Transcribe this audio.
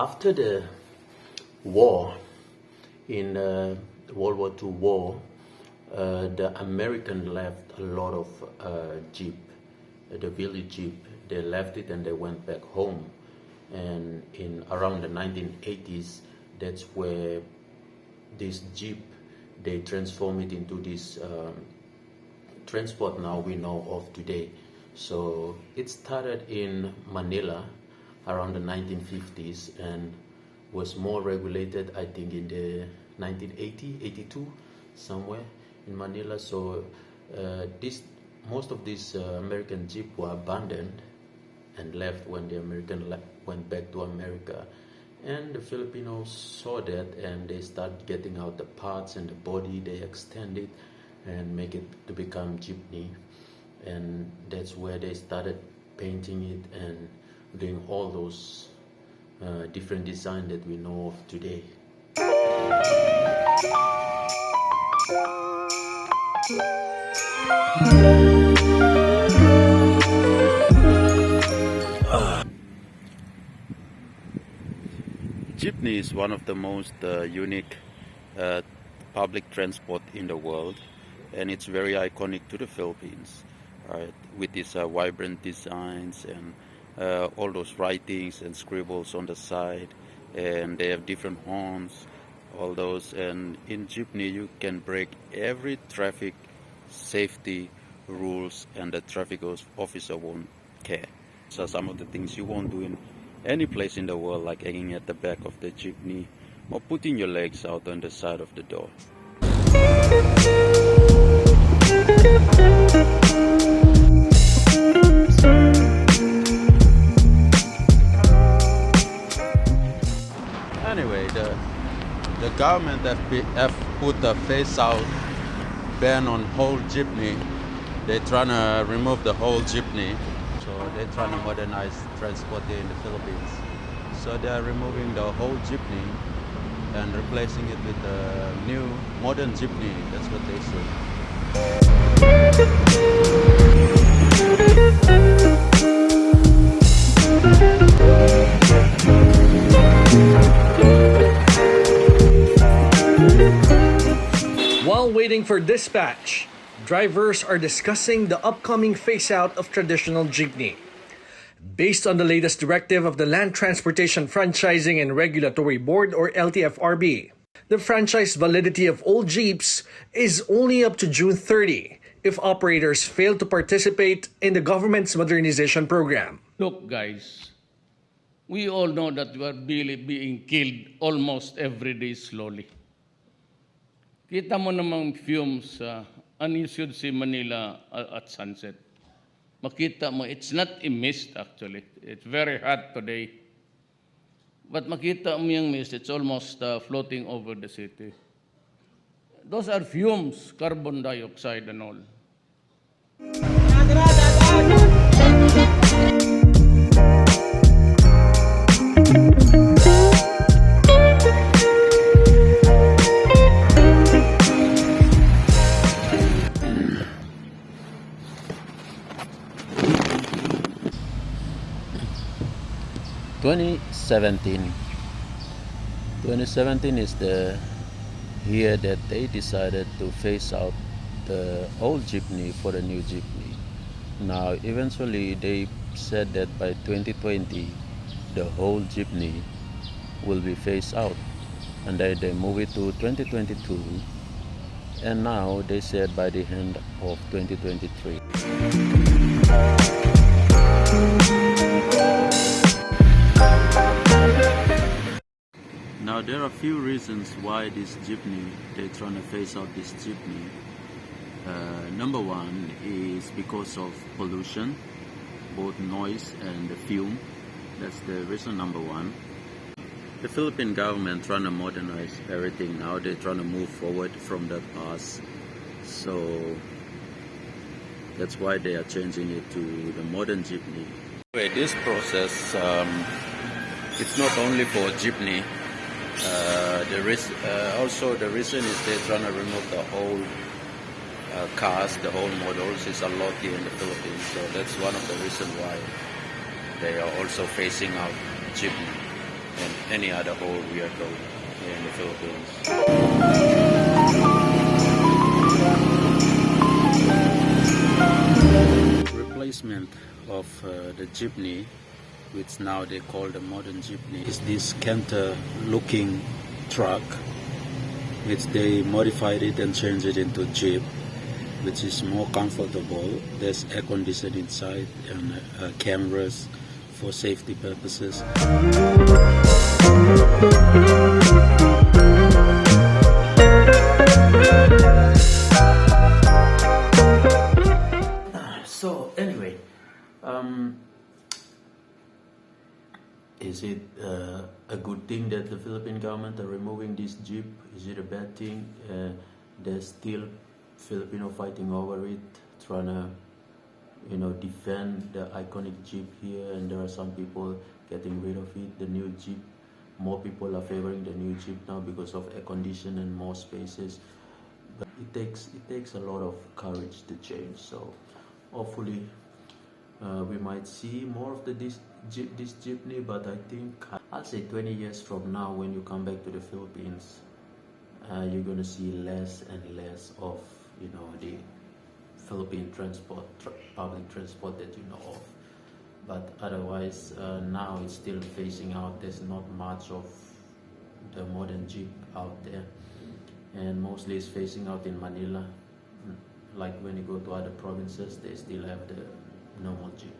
After the war, in World War II war, the American left a lot of Jeep, the village Jeep. They left it and they went back home. And in around the 1980s, that's where this Jeep, they transform it into this transport now we know of today. So it started in Manila around the 1950s and was more regulated, I think, in the 1980, 82, somewhere in Manila. So most of these American Jeep were abandoned and left when the American went back to America. And the Filipinos saw that and they started getting out the parts and the body, they extend it and make it to become jeepney. And that's where they started painting it and doing all those different designs that we know of today. Jeepney is one of the most unique public transport in the world, and it's very iconic to the Philippines, right? With these vibrant designs and all those writings and scribbles on the side, and they have different horns, all those. And in jeepney you can break every traffic safety rules and the traffic officer won't care. So some of the things you won't do in any place in the world, like hanging at the back of the jeepney or putting your legs out on the side of the door. Anyway, the government have put a phase out ban on whole jeepney. They're trying to remove the whole jeepney. So they're trying to modernize transport here in the Philippines. So they are removing the whole jeepney and replacing it with a new modern jeepney. That's what they say. While waiting for dispatch, drivers are discussing the upcoming phase-out of traditional jeepney. Based on the latest directive of the Land Transportation Franchising and Regulatory Board, or LTFRB, the franchise validity of old Jeeps is only up to June 30 if operators fail to participate in the government's modernization program. Look, guys, we all know that we are really being killed almost every day slowly. Kita mo namang fumes and you should see Manila at sunset. Makita mo, it's not a mist actually. It's very hot today. But makita mo yung mist, it's almost floating over the city. Those are fumes, carbon dioxide and all. Twenty seventeen is the year that they decided to phase out the old jeepney for the new jeepney. Now, eventually, they said that by 2020, the whole jeepney will be phased out, and then they move it to 2022, and now they said by the end of 2023. Now there are a few reasons why this jeepney, they're trying to phase out this jeepney. Number one is because of pollution, both noise and the fume. That's the reason number one. The Philippine government trying to modernize everything now. They're trying to move forward from the past. So that's why they are changing it to the modern jeepney. Anyway, this process, it's not only for jeepney. Also the reason is they're trying to remove the whole cars, the whole models. Is a lot here in the Philippines, so that's one of the reasons why they are also phasing out jeepney. and any other old vehicle here in the Philippines. Replacement of the jeepney, which now they call the modern jeepney, is this canter looking truck, which they modified it and changed it into jeep, which is more comfortable. There's air conditioning inside and cameras for safety purposes. So anyway, is it a good thing that the Philippine government are removing this jeep? Is it a bad thing? There's still Filipino fighting over it, trying to, defend the iconic jeep here, and there are some people getting rid of it. The new jeep, more people are favoring the new jeep now because of air condition and more spaces. But it takes a lot of courage to change. So hopefully we might see more of this jeepney. But I think I'll say 20 years from now, when you come back to the Philippines, you're gonna see less and less of the Philippine public transport that you know of. But otherwise, now it's still phasing out. There's not much of the modern jeep out there, and mostly it's phasing out in Manila. Like when you go to other provinces, they still have the normal jeep.